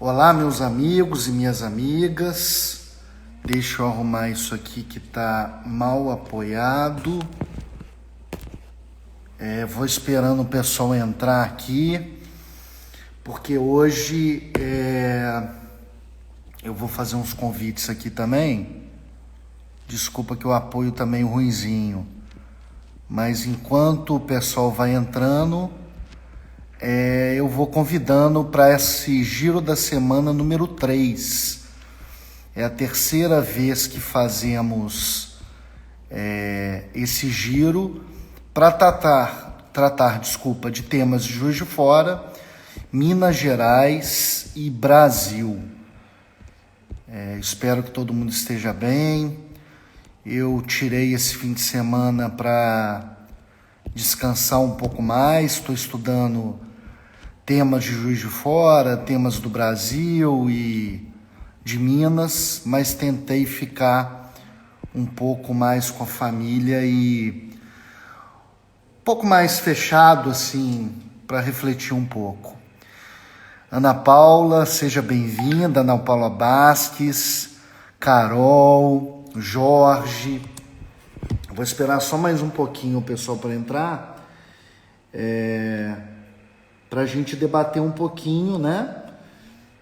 Olá, meus amigos e minhas amigas. Deixa eu arrumar isso aqui que tá mal apoiado. Vou esperando o pessoal entrar aqui, porque hoje eu vou fazer uns convites aqui também. Desculpa que eu apoio também ruinzinho, mas enquanto o pessoal vai entrando, eu vou convidando para esse Giro da Semana número 3. É a terceira vez que fazemos esse giro para tratar de temas de Juiz de Fora, Minas Gerais e Brasil. Espero que todo mundo esteja bem. Eu tirei esse fim de semana para descansar um pouco mais. Estou estudando temas de Juiz de Fora, temas do Brasil e de Minas, mas tentei ficar um pouco mais com a família e um pouco mais fechado, assim, para refletir um pouco. Ana Paula, seja bem-vinda. Ana Paula Basques, Carol, Jorge. Vou esperar só mais um pouquinho o pessoal para entrar, para a gente debater um pouquinho, né,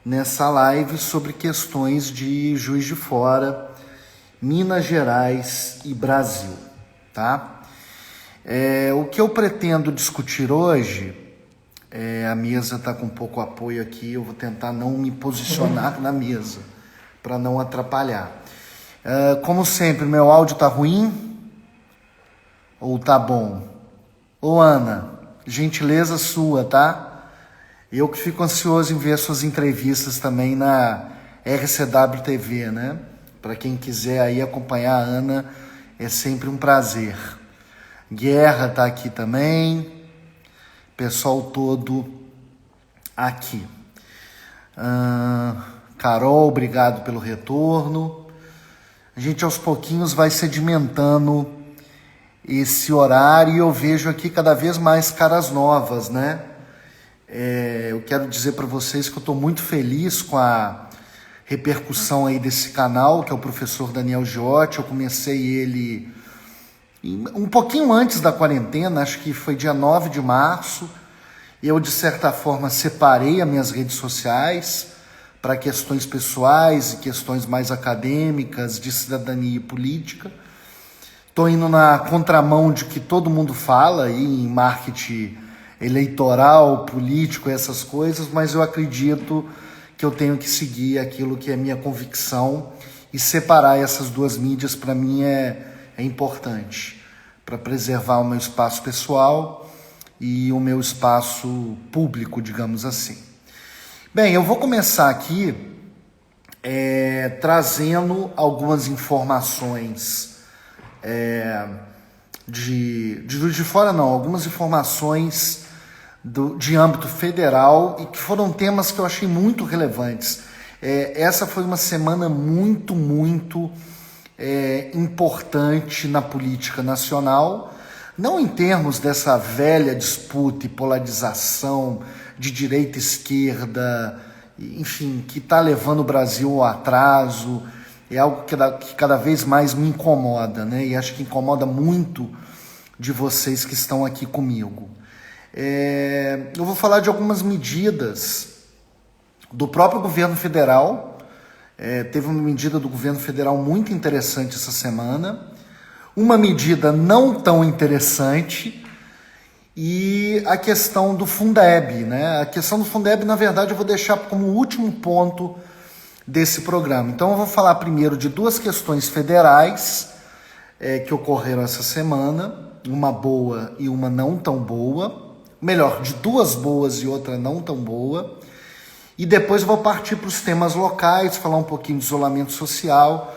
nessa live sobre questões de Juiz de Fora, Minas Gerais e Brasil, tá? O que eu pretendo discutir hoje, a mesa está com pouco apoio aqui, eu vou tentar não me posicionar na mesa, para não atrapalhar. Como sempre, meu áudio tá ruim? Ou tá bom? Ô Ana, gentileza sua, tá? Eu que fico ansioso em ver suas entrevistas também na RCW TV, né? Para quem quiser aí acompanhar a Ana, é sempre um prazer. Guerra tá aqui também, pessoal todo aqui. Carol, obrigado pelo retorno. A gente aos pouquinhos vai sedimentando esse horário e eu vejo aqui cada vez mais caras novas, né? Eu quero dizer para vocês que eu estou muito feliz com a repercussão aí desse canal, que é o professor Daniel Giotti. Eu comecei ele um pouquinho antes da quarentena, acho que foi dia 9 de março. Eu, de certa forma, separei as minhas redes sociais para questões pessoais e questões mais acadêmicas, de cidadania e política. Estou indo na contramão de que todo mundo fala aí em marketing eleitoral, político, essas coisas, mas eu acredito que eu tenho que seguir aquilo que é minha convicção e separar essas duas mídias para mim é importante para preservar o meu espaço pessoal e o meu espaço público, digamos assim. Bem, eu vou começar aqui trazendo algumas informações de Juiz de Fora, não, algumas informações de âmbito federal e que foram temas que eu achei muito relevantes. Essa foi uma semana muito importante na política nacional, não em termos dessa velha disputa e polarização de direita e esquerda, enfim, que está levando o Brasil ao atraso. É algo que cada vez mais me incomoda, né? E acho que incomoda muito de vocês que estão aqui comigo. Eu vou falar de algumas medidas do próprio governo federal. Teve uma medida do governo federal muito interessante essa semana, uma medida não tão interessante, e a questão do Fundeb, né? A questão do Fundeb, na verdade, eu vou deixar como último ponto desse programa. Então eu vou falar primeiro de duas questões federais que ocorreram essa semana, uma boa e uma não tão boa, melhor, de duas boas e outra não tão boa, e depois eu vou partir para os temas locais, falar um pouquinho de isolamento social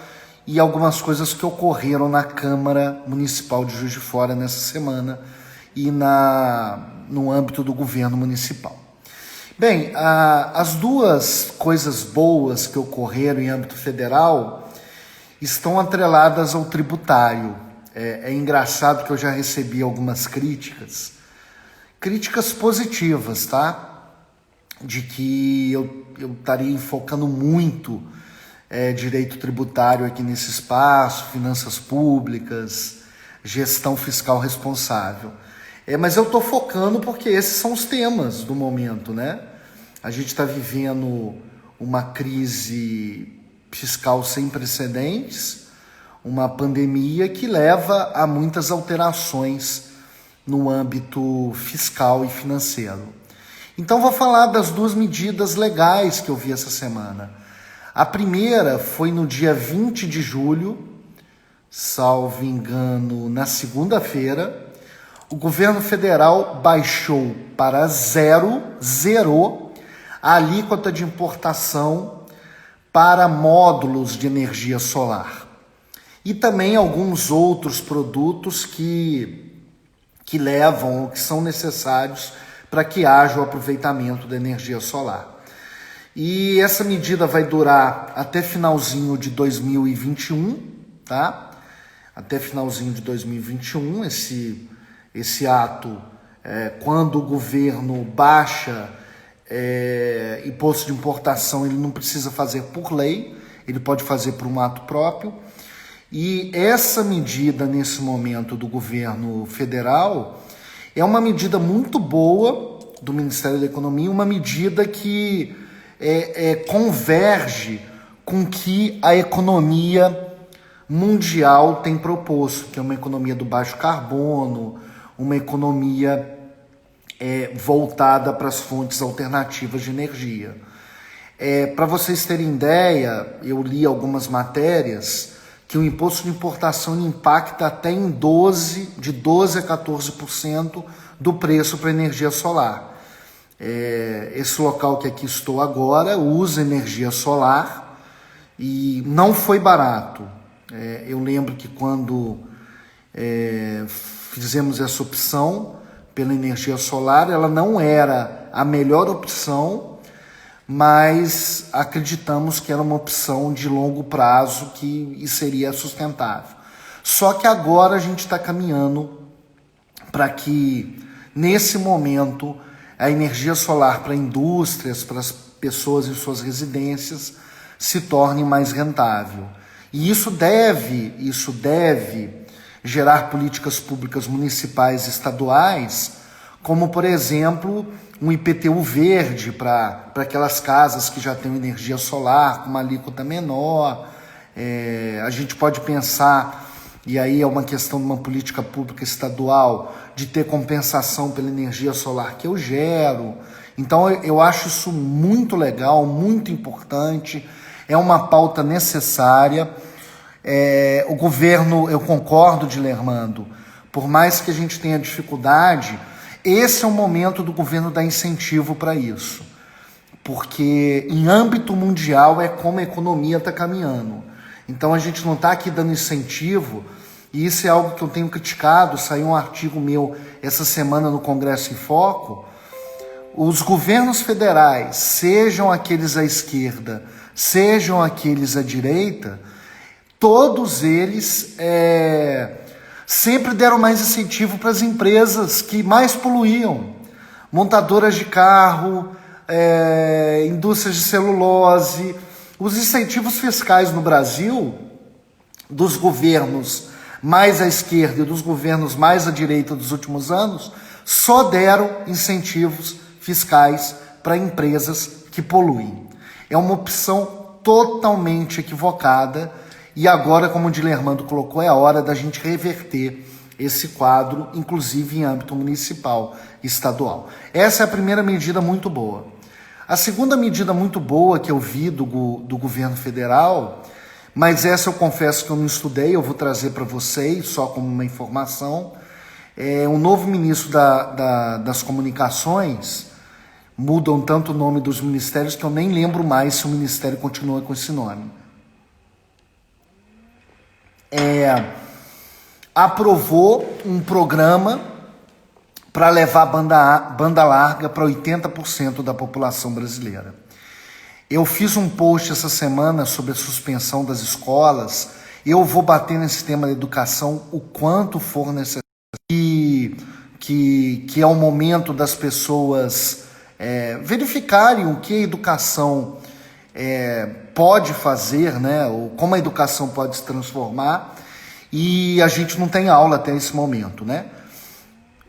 e algumas coisas que ocorreram na Câmara Municipal de Juiz de Fora nessa semana e no âmbito do governo municipal. Bem, as duas coisas boas que ocorreram em âmbito federal estão atreladas ao tributário. É engraçado que eu já recebi algumas críticas positivas, tá? de que eu estaria enfocando muito direito tributário aqui nesse espaço, finanças públicas, gestão fiscal responsável. Mas eu estou focando porque esses são os temas do momento, né? A gente está vivendo uma crise fiscal sem precedentes, uma pandemia que leva a muitas alterações no âmbito fiscal e financeiro. Então vou falar das duas medidas legais que eu vi essa semana. A primeira foi no dia 20 de julho, salvo engano, na segunda-feira. O governo federal baixou para zerou a alíquota de importação para módulos de energia solar. E também alguns outros produtos que levam ou que são necessários para que haja o aproveitamento da energia solar. E essa medida vai durar até finalzinho de 2021, tá? Até finalzinho de 2021, esse ato, quando o governo baixa imposto de importação, ele não precisa fazer por lei, ele pode fazer por um ato próprio. E essa medida, nesse momento, do governo federal, é uma medida muito boa do Ministério da Economia, uma medida que converge com o que a economia mundial tem proposto, que é uma economia do baixo carbono, uma economia voltada para as fontes alternativas de energia. Para vocês terem ideia, eu li algumas matérias que o imposto de importação impacta até em de 12% a 14% do preço para energia solar. Esse local que aqui estou agora usa energia solar e não foi barato. Eu lembro que quando fizemos essa opção pela energia solar, ela não era a melhor opção, mas acreditamos que era uma opção de longo prazo e seria sustentável. Só que agora a gente está caminhando para que, nesse momento, a energia solar para indústrias, para as pessoas em suas residências, se torne mais rentável. E isso deve gerar políticas públicas municipais e estaduais, como, por exemplo, um IPTU verde para aquelas casas que já têm energia solar com uma alíquota menor. A gente pode pensar, e aí é uma questão de uma política pública estadual, de ter compensação pela energia solar que eu gero. Então eu acho isso muito legal, muito importante, é uma pauta necessária. O governo, eu concordo, Dilermando, por mais que a gente tenha dificuldade, esse é o momento do governo dar incentivo para isso, porque em âmbito mundial é como a economia está caminhando. Então a gente não está aqui dando incentivo, e isso é algo que eu tenho criticado. Saiu um artigo meu essa semana no Congresso em Foco. Os governos federais, sejam aqueles à esquerda, sejam aqueles à direita, todos eles sempre deram mais incentivo para as empresas que mais poluíam. Montadoras de carro, indústrias de celulose. Os incentivos fiscais no Brasil, dos governos mais à esquerda e dos governos mais à direita dos últimos anos, só deram incentivos fiscais para empresas que poluem. É uma opção totalmente equivocada. E agora, como o Dilermando colocou, é a hora da gente reverter esse quadro, inclusive em âmbito municipal e estadual. Essa é a primeira medida muito boa. A segunda medida muito boa que eu vi do governo federal, mas essa eu confesso que eu não estudei, eu vou trazer para vocês só como uma informação, o novo ministro das comunicações. Mudam tanto o nome dos ministérios que eu nem lembro mais se o ministério continua com esse nome. Aprovou um programa para levar banda larga para 80% da população brasileira. Eu fiz um post essa semana sobre a suspensão das escolas. Eu vou bater nesse tema da educação o quanto for necessário, que é o momento das pessoas verificarem o que a educação pode fazer, né? Ou como a educação pode se transformar, e a gente não tem aula até esse momento, né?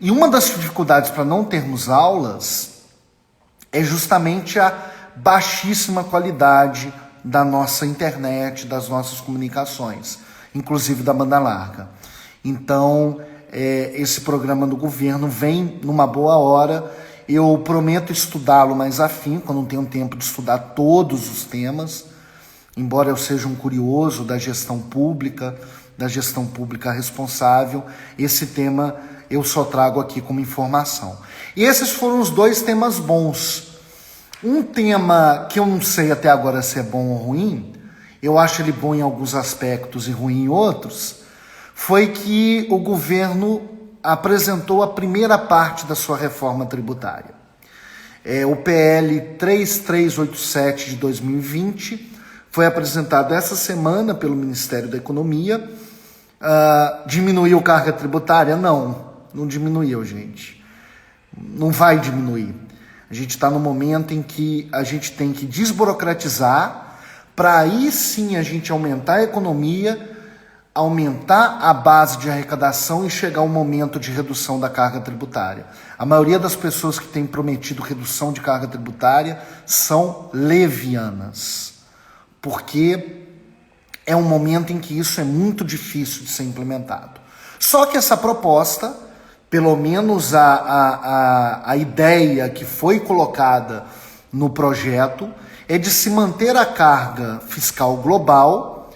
E uma das dificuldades para não termos aulas é justamente a baixíssima qualidade da nossa internet, das nossas comunicações, inclusive da banda larga. Então, esse programa do governo vem numa boa hora. Eu prometo estudá-lo mais afinco, eu não tenho tempo de estudar todos os temas, embora eu seja um curioso da gestão pública responsável, esse tema eu só trago aqui como informação. E esses foram os dois temas bons. Um tema que eu não sei até agora se é bom ou ruim, eu acho ele bom em alguns aspectos e ruim em outros, foi que o governo apresentou a primeira parte da sua reforma tributária. O PL 3387 de 2020 foi apresentado essa semana pelo Ministério da Economia. Diminuiu carga tributária? Não diminuiu, gente. Não vai diminuir. A gente está no momento em que a gente tem que desburocratizar para aí sim a gente aumentar a economia, aumentar a base de arrecadação e chegar ao momento de redução da carga tributária. A maioria das pessoas que têm prometido redução de carga tributária são levianas, porque é um momento em que isso é muito difícil de ser implementado. Só que essa proposta, pelo menos a ideia que foi colocada no projeto, é de se manter a carga fiscal global,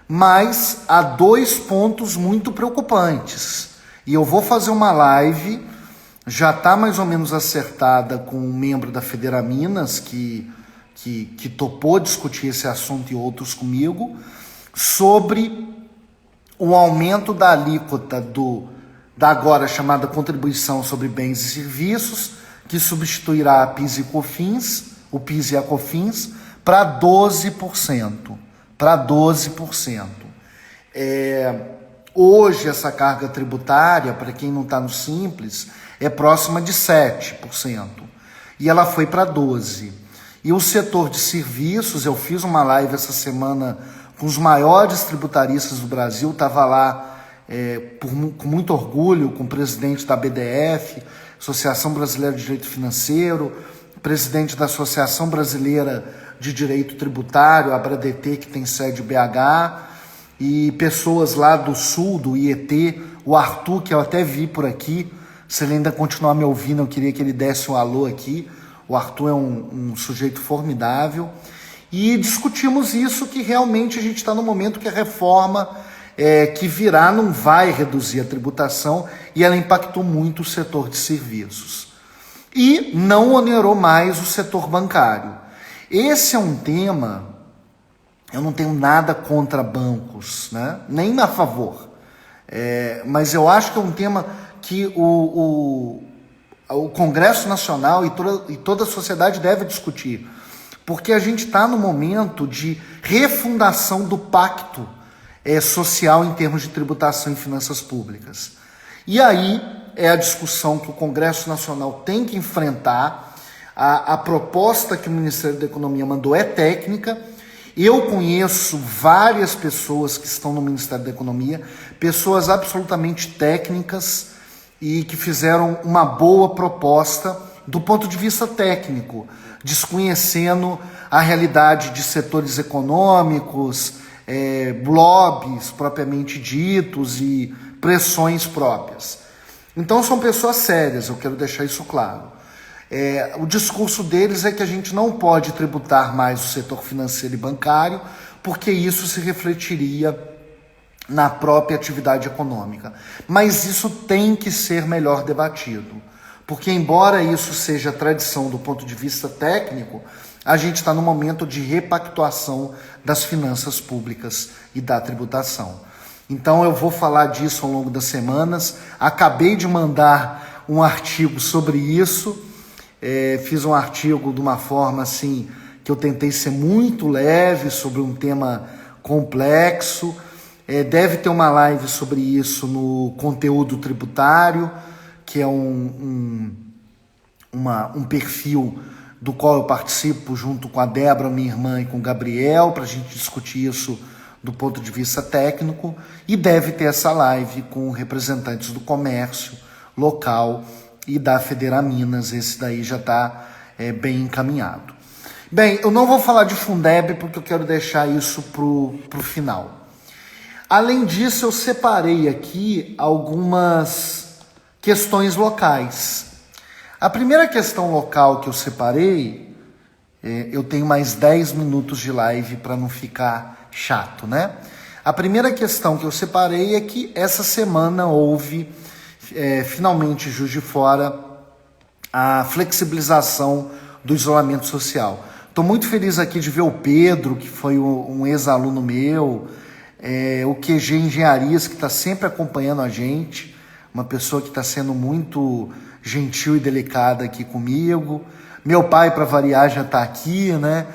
mas há dois pontos muito preocupantes. E eu vou fazer uma live, já está mais ou menos acertada com um membro da Federaminas, que topou discutir esse assunto e outros comigo, sobre o aumento da alíquota da agora chamada Contribuição sobre Bens e Serviços, que substituirá a PIS e COFINS, o PIS e a COFINS, para 12%. Hoje essa carga tributária, para quem não está no Simples, é próxima de 7%. E ela foi para 12%. E o setor de serviços, eu fiz uma live essa semana com os maiores tributaristas do Brasil, estava lá com muito orgulho, com o presidente da BDF, Associação Brasileira de Direito Financeiro, presidente da Associação Brasileira de Direito Tributário, a ABRADT, que tem sede em BH, e pessoas lá do Sul, do IET, o Arthur, que eu até vi por aqui. Se ele ainda continuar me ouvindo, eu queria que ele desse um alô aqui. O Arthur é um sujeito formidável. E discutimos isso, que realmente a gente está no momento que a reforma que virá não vai reduzir a tributação, e ela impactou muito o setor de serviços. E não onerou mais o setor bancário. Esse é um tema, eu não tenho nada contra bancos, né? Nem a favor, mas eu acho que é um tema que o Congresso Nacional e toda a sociedade deve discutir, porque a gente está no momento de refundação do pacto social em termos de tributação e finanças públicas. E aí é a discussão que o Congresso Nacional tem que enfrentar. A proposta que o Ministério da Economia mandou é técnica. Eu conheço várias pessoas que estão no Ministério da Economia, pessoas absolutamente técnicas e que fizeram uma boa proposta do ponto de vista técnico, desconhecendo a realidade de setores econômicos, lobbies propriamente ditos e pressões próprias. Então são pessoas sérias, eu quero deixar isso claro. O discurso deles é que a gente não pode tributar mais o setor financeiro e bancário, porque isso se refletiria na própria atividade econômica. Mas isso tem que ser melhor debatido, porque embora isso seja tradição do ponto de vista técnico, a gente está no momento de repactuação das finanças públicas e da tributação. Então eu vou falar disso ao longo das semanas. Acabei de mandar um artigo sobre isso. Fiz um artigo de uma forma assim que eu tentei ser muito leve sobre um tema complexo. Deve ter uma live sobre isso no Conteúdo Tributário, que é um um perfil do qual eu participo junto com a Débora, minha irmã, e com o Gabriel, para a gente discutir isso do ponto de vista técnico, e deve ter essa live com representantes do comércio local e da Federaminas. Esse daí já está bem encaminhado. Bem, eu não vou falar de Fundeb porque eu quero deixar isso pro final. Além disso, eu separei aqui algumas questões locais. A primeira questão local que eu separei, eu tenho mais 10 minutos de live para não ficar chato, né? A primeira questão que eu separei é que essa semana houve, finalmente, em Juiz de Fora, a flexibilização do isolamento social. Estou muito feliz aqui de ver o Pedro, que foi um ex-aluno meu, o QG Engenharias, que está sempre acompanhando a gente, uma pessoa que está sendo muito gentil e delicada aqui comigo. Meu pai, para variar, já está aqui, né?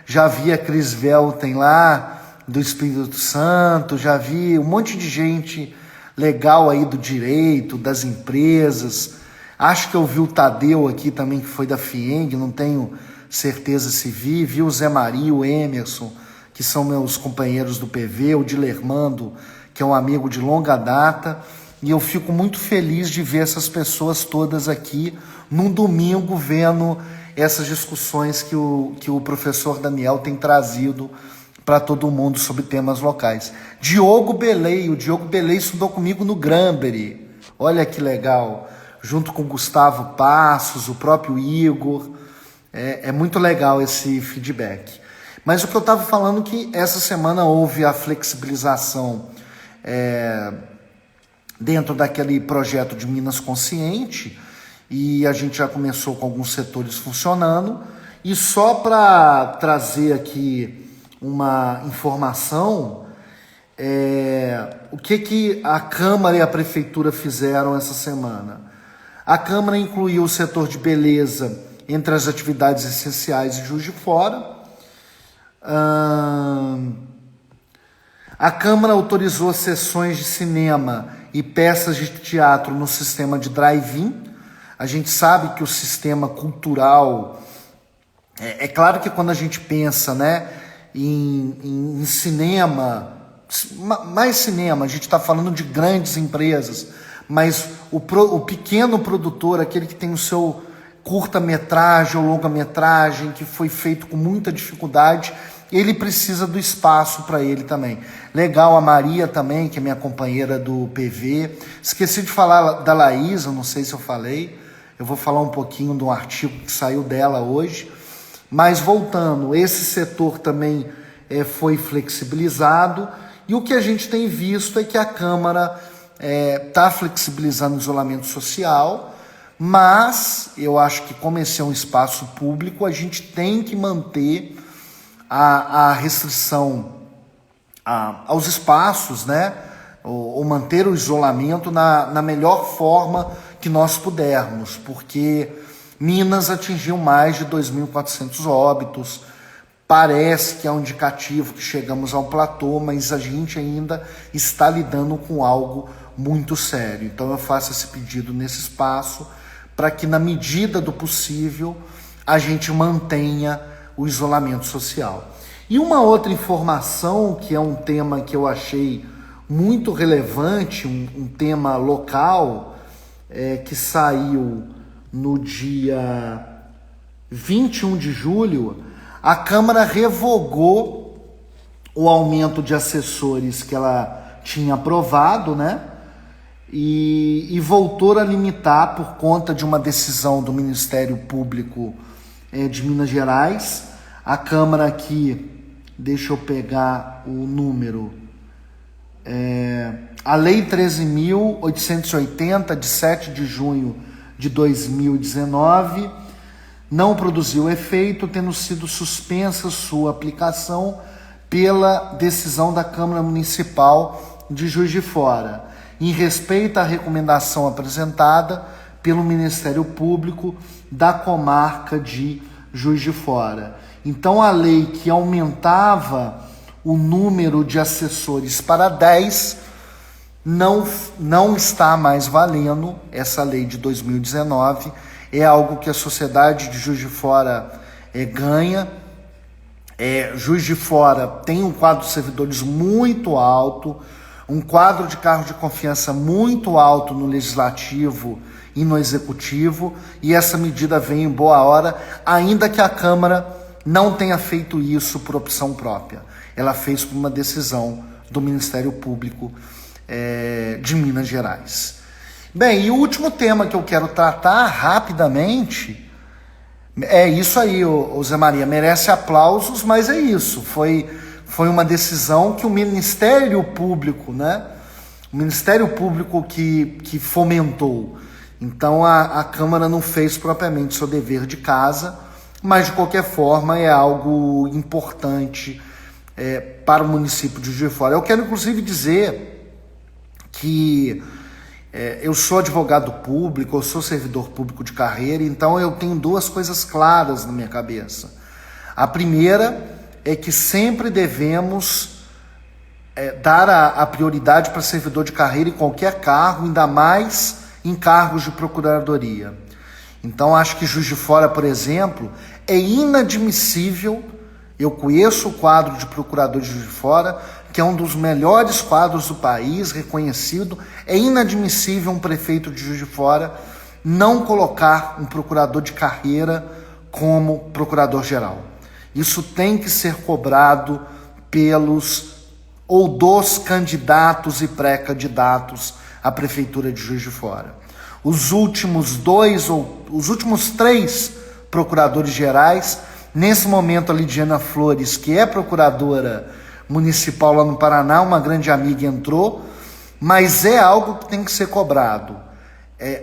Já vi a Cris Velten lá, do Espírito Santo, já vi um monte de gente legal aí do direito, das empresas. Acho que eu vi o Tadeu aqui também, que foi da FIENG, não tenho certeza se vi o Zé Maria, o Emerson, que são meus companheiros do PV, o Dilermando, que é um amigo de longa data, e eu fico muito feliz de ver essas pessoas todas aqui num domingo vendo essas discussões que o professor Daniel tem trazido para todo mundo sobre temas locais. O Diogo Belei estudou comigo no Granbury, olha que legal, junto com o Gustavo Passos, o próprio Igor. É muito legal esse feedback. Mas o que eu estava falando é que essa semana houve a flexibilização dentro daquele projeto de Minas Consciente, e a gente já começou com alguns setores funcionando. E só para trazer aqui uma informação, o que a Câmara e a Prefeitura fizeram essa semana? A Câmara incluiu o setor de beleza entre as atividades essenciais de Juiz de Fora. A Câmara autorizou sessões de cinema e peças de teatro no sistema de drive-in. A gente sabe que o sistema cultural... É claro que quando a gente pensa, né, em cinema, mais cinema, a gente está falando de grandes empresas, mas o pequeno produtor, aquele que tem o seu curta-metragem ou longa-metragem, que foi feito com muita dificuldade, ele precisa do espaço para ele também. Legal, a Maria também, que é minha companheira do PV. Esqueci de falar da Laís, eu não sei se eu falei. Eu vou falar um pouquinho de um artigo que saiu dela hoje. Mas voltando, esse setor também foi flexibilizado. E o que a gente tem visto é que a Câmara está flexibilizando o isolamento social, mas eu acho que, como esse é um espaço público, a gente tem que manter a restrição aos espaços, né? Ou manter o isolamento na melhor forma que nós pudermos, porque Minas atingiu mais de 2.400 óbitos, parece que é um indicativo que chegamos a um platô, mas a gente ainda está lidando com algo muito sério. Então eu faço esse pedido nesse espaço para que, na medida do possível, a gente mantenha o isolamento social. E uma outra informação, que é um tema que eu achei muito relevante, um tema local, que saiu no dia 21 de julho, a Câmara revogou o aumento de assessores que ela tinha aprovado, né? E voltou a limitar, por conta de uma decisão do Ministério Público de Minas Gerais. A Câmara aqui, deixa eu pegar o número, a Lei 13.880, de 7 de junho de 2019, não produziu efeito, tendo sido suspensa sua aplicação pela decisão da Câmara Municipal de Juiz de Fora, em respeito à recomendação apresentada pelo Ministério Público da comarca de Juiz de Fora. Então, a lei que aumentava o número de assessores para 10 não está mais valendo. Essa lei de 2019, é algo que a sociedade de Juiz de Fora ganha. Juiz de Fora tem um quadro de servidores muito alto, um quadro de cargos de confiança muito alto no Legislativo e no Executivo, e essa medida vem em boa hora, ainda que a Câmara não tenha feito isso por opção própria. Ela fez por uma decisão do Ministério Público de Minas Gerais. Bem, e o último tema que eu quero tratar rapidamente é isso aí, ô Zé Maria, merece aplausos, mas é isso, foi uma decisão que o Ministério Público, né? O Ministério Público que fomentou. Então a Câmara não fez propriamente seu dever de casa, mas de qualquer forma é algo importante para o município de Juiz de Fora. Eu quero inclusive dizer que eu sou advogado público, eu sou servidor público de carreira, então eu tenho duas coisas claras na minha cabeça. A primeira é que sempre devemos dar a prioridade para servidor de carreira em qualquer cargo, ainda mais em cargos de procuradoria. Então acho que Juiz de Fora, por exemplo, é inadmissível. Eu conheço o quadro de procurador de Juiz de Fora, que é um dos melhores quadros do país, reconhecido. É inadmissível um prefeito de Juiz de Fora não colocar um procurador de carreira como procurador-geral. Isso tem que ser cobrado pelos ou dos candidatos e pré-candidatos à prefeitura de Juiz de Fora. Os últimos 3 procuradores gerais, nesse momento a Lidiana Flores, que é procuradora municipal lá no Paraná, uma grande amiga, entrou, mas é algo que tem que ser cobrado.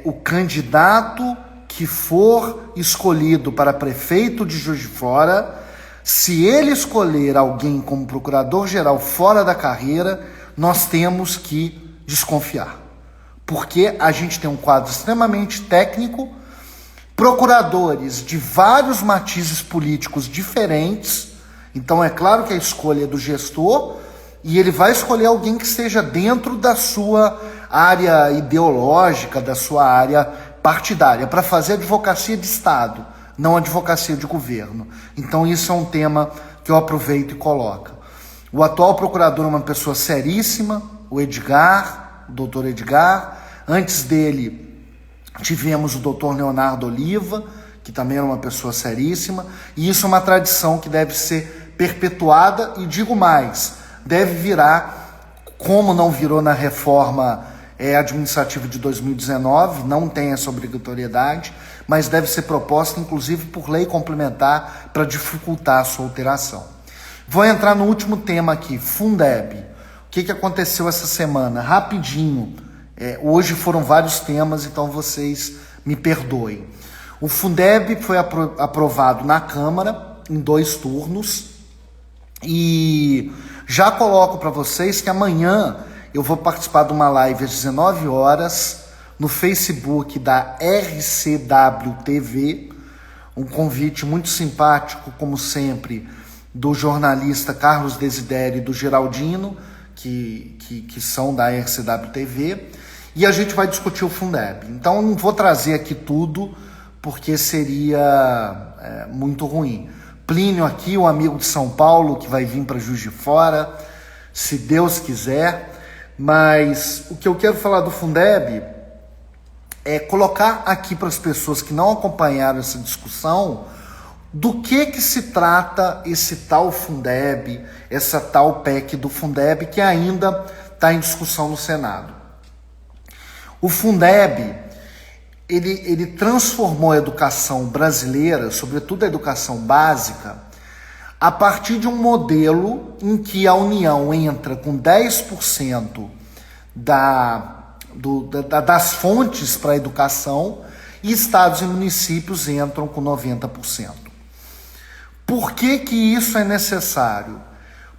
O candidato que for escolhido para prefeito de Juiz de Fora, se ele escolher alguém como procurador-geral fora da carreira, nós temos que desconfiar. Porque a gente tem um quadro extremamente técnico, procuradores de vários matizes políticos diferentes. Então é claro que a escolha é do gestor e ele vai escolher alguém que esteja dentro da sua área ideológica, da sua área partidária, para fazer advocacia de Estado, não advocacia de governo. Então isso é um tema que eu aproveito e coloco. O atual procurador é uma pessoa seríssima, o doutor Edgar. Antes dele tivemos o doutor Leonardo Oliva, que também era uma pessoa seríssima, e isso é uma tradição que deve ser perpetuada, e digo mais, deve virar, como não virou na reforma administrativa de 2019, não tem essa obrigatoriedade, mas deve ser proposta, inclusive, por lei complementar para dificultar a sua alteração. Vou entrar no último tema aqui, Fundeb. O que aconteceu essa semana? Rapidinho. Hoje foram vários temas, então vocês me perdoem. O Fundeb foi aprovado na Câmara em 2 turnos e já coloco para vocês que amanhã eu vou participar de uma live às 19 horas no Facebook da RCW TV, um convite muito simpático, como sempre, do jornalista Carlos Desidério e do Geraldino, que são da RCW TV, e a gente vai discutir o Fundeb. Então não vou trazer aqui tudo, porque seria muito ruim. Plínio aqui, um amigo de São Paulo, que vai vir para Juiz de Fora, se Deus quiser. Mas o que eu quero falar do Fundeb é colocar aqui para as pessoas que não acompanharam essa discussão do que se trata esse tal Fundeb, essa tal PEC do Fundeb, que ainda está em discussão no Senado. O Fundeb, ele transformou a educação brasileira, sobretudo a educação básica, a partir de um modelo em que a União entra com 10% das fontes para a educação e estados e municípios entram com 90%. Por que isso é necessário?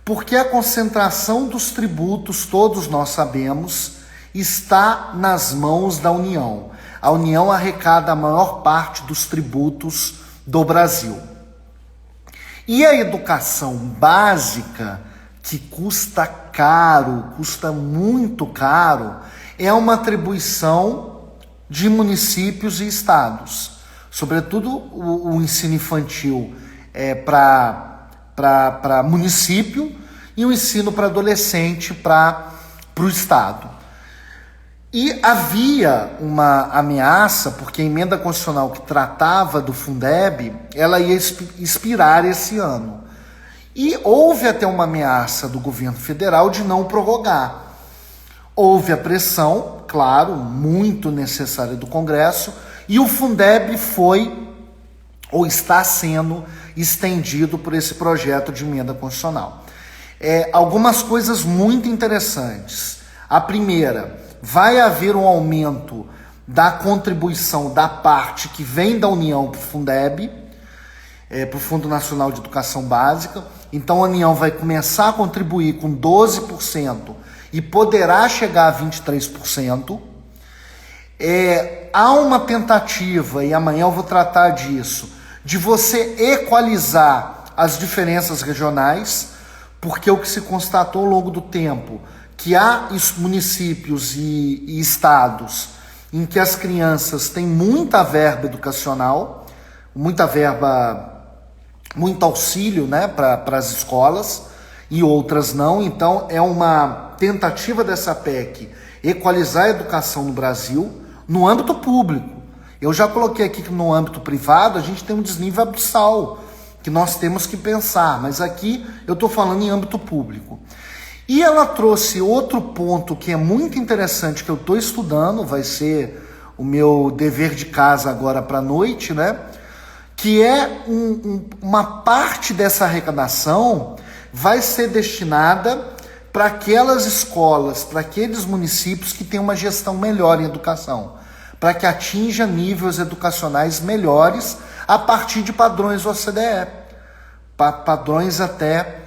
Porque a concentração dos tributos, todos nós sabemos, está nas mãos da União. A União arrecada a maior parte dos tributos do Brasil. E a educação básica, que custa caro, custa muito caro, é uma atribuição de municípios e estados. sobretudo o ensino infantil para município e o ensino para adolescente para o Estado. E havia uma ameaça, porque a emenda constitucional que tratava do Fundeb, ela ia expirar esse ano. E houve até uma ameaça do governo federal de não prorrogar. Houve a pressão, claro, muito necessária do Congresso, e o Fundeb foi ou está sendo estendido por esse projeto de emenda constitucional. Algumas coisas muito interessantes. A primeira, vai haver um aumento da contribuição da parte que vem da União para o Fundeb, para o Fundo Nacional de Educação Básica. Então a União vai começar a contribuir com 12% e poderá chegar a 23%. Há uma tentativa, e amanhã eu vou tratar disso, de você equalizar as diferenças regionais, porque o que se constatou ao longo do tempo, que há municípios e estados em que as crianças têm muita verba educacional, muita verba, muito auxílio, né, para as escolas, e outras não. Então é uma tentativa dessa PEC equalizar a educação no Brasil no âmbito público. Eu já coloquei aqui que no âmbito privado a gente tem um desnível abissal que nós temos que pensar, mas aqui eu estou falando em âmbito público. E ela trouxe outro ponto que é muito interessante, que eu estou estudando, vai ser o meu dever de casa agora para a noite, né? Que é uma parte dessa arrecadação vai ser destinada para aquelas escolas, para aqueles municípios que têm uma gestão melhor em educação, para que atinja níveis educacionais melhores a partir de padrões OCDE, padrões até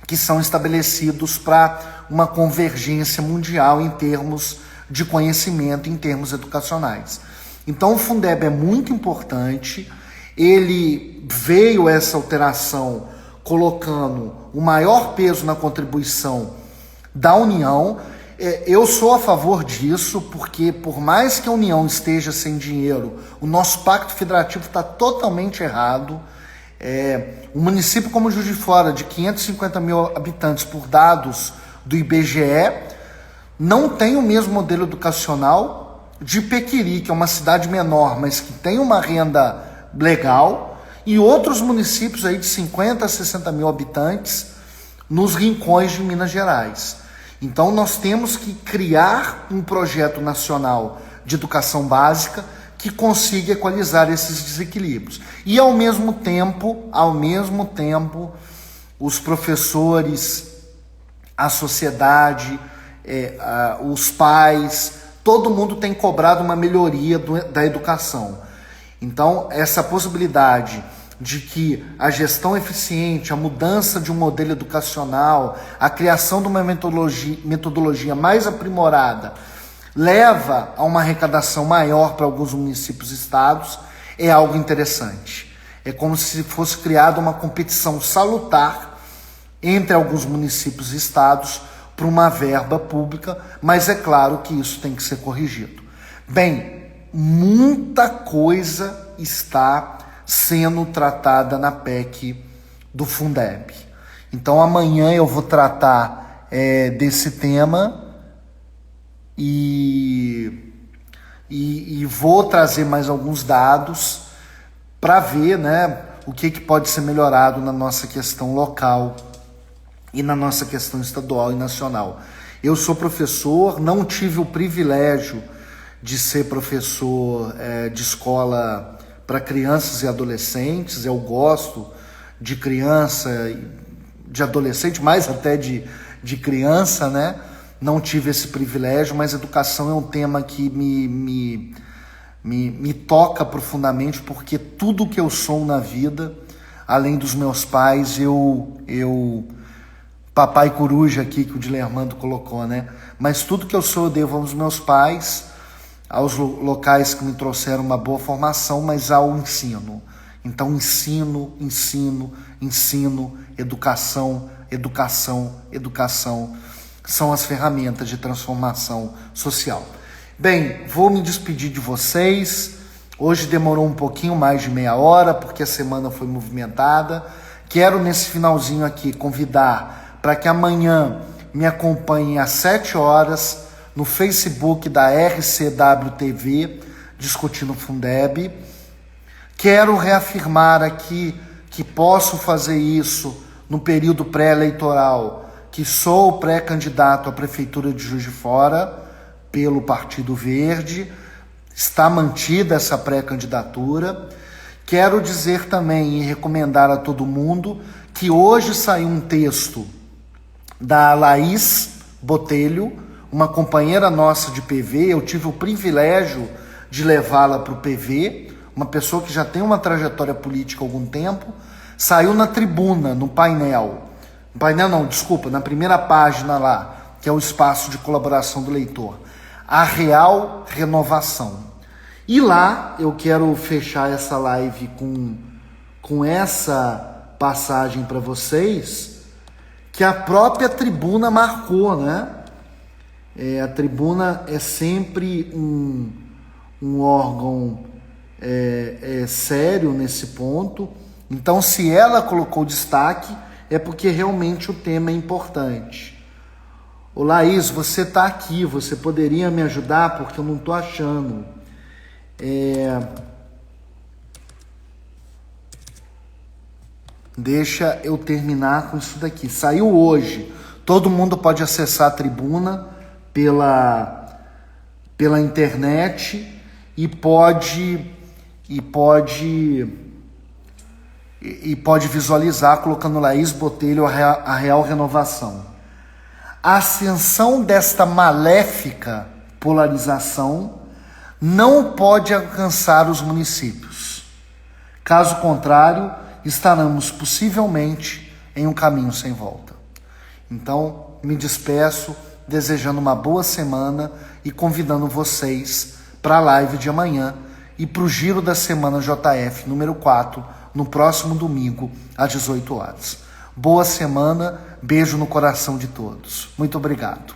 que são estabelecidos para uma convergência mundial em termos de conhecimento, em termos educacionais. Então o Fundeb é muito importante, ele veio essa alteração colocando o maior peso na contribuição da União. Eu sou a favor disso, porque por mais que a União esteja sem dinheiro, o nosso pacto federativo está totalmente errado. Um município como Juiz de Fora, de 550 mil habitantes, por dados do IBGE, não tem o mesmo modelo educacional de Pequiri, que é uma cidade menor, mas que tem uma renda legal, e outros municípios aí de 50 a 60 mil habitantes nos rincões de Minas Gerais. Então nós temos que criar um projeto nacional de educação básica que consiga equalizar esses desequilíbrios. E ao mesmo tempo, os professores, a sociedade, os pais, todo mundo tem cobrado uma melhoria da educação. Então, essa possibilidade de que a gestão eficiente, a mudança de um modelo educacional, a criação de uma metodologia mais aprimorada, leva a uma arrecadação maior para alguns municípios e estados, é algo interessante. É como se fosse criada uma competição salutar entre alguns municípios e estados para uma verba pública, mas é claro que isso tem que ser corrigido. Bem, muita coisa está sendo tratada na PEC do Fundeb. Então amanhã eu vou tratar desse tema e vou trazer mais alguns dados para ver, né, o que pode ser melhorado na nossa questão local e na nossa questão estadual e nacional. Eu sou professor, não tive o privilégio de ser professor de escola para crianças e adolescentes. Eu gosto de criança, de adolescente, mais até de criança, né? Não tive esse privilégio, mas educação é um tema que me toca profundamente, porque tudo que eu sou na vida, além dos meus pais, papai coruja aqui, que o Dilermando colocou, né? Mas tudo que eu sou eu devo aos meus pais, aos locais que me trouxeram uma boa formação, mas ao ensino. Então, ensino, educação são as ferramentas de transformação social. Bem, vou me despedir de vocês. Hoje demorou um pouquinho mais de meia hora, porque a semana foi movimentada. Quero, nesse finalzinho aqui, convidar para que amanhã me acompanhem às 7 horas no Facebook da RCW TV, discutindo Fundeb. Quero reafirmar aqui que posso fazer isso no período pré-eleitoral, que sou pré-candidato à Prefeitura de Juiz de Fora pelo Partido Verde. Está mantida essa pré-candidatura. Quero dizer também e recomendar a todo mundo que hoje saiu um texto da Laís Botelho, uma companheira nossa de PV. Eu tive o privilégio de levá-la para o PV, uma pessoa que já tem uma trajetória política há algum tempo. Saiu na Tribuna, no painel. Na primeira página lá, que é o espaço de colaboração do leitor. A Real Renovação. E lá eu quero fechar essa live com essa passagem para vocês, que a própria Tribuna marcou, né? A Tribuna é sempre um órgão sério nesse ponto. Então, se ela colocou destaque, é porque realmente o tema é importante. Ô Laís, você está aqui, você poderia me ajudar? Porque eu não estou achando. Deixa eu terminar com isso daqui. Saiu hoje. Todo mundo pode acessar a Tribuna pela internet e pode visualizar colocando Laís Botelho a Real Renovação. A ascensão desta maléfica polarização não pode alcançar os municípios. Caso contrário, estaremos possivelmente em um caminho sem volta. Então, me despeço, desejando uma boa semana e convidando vocês para a live de amanhã e para o Giro da Semana JF número 4, no próximo domingo, às 18 horas. Boa semana, beijo no coração de todos. Muito obrigado.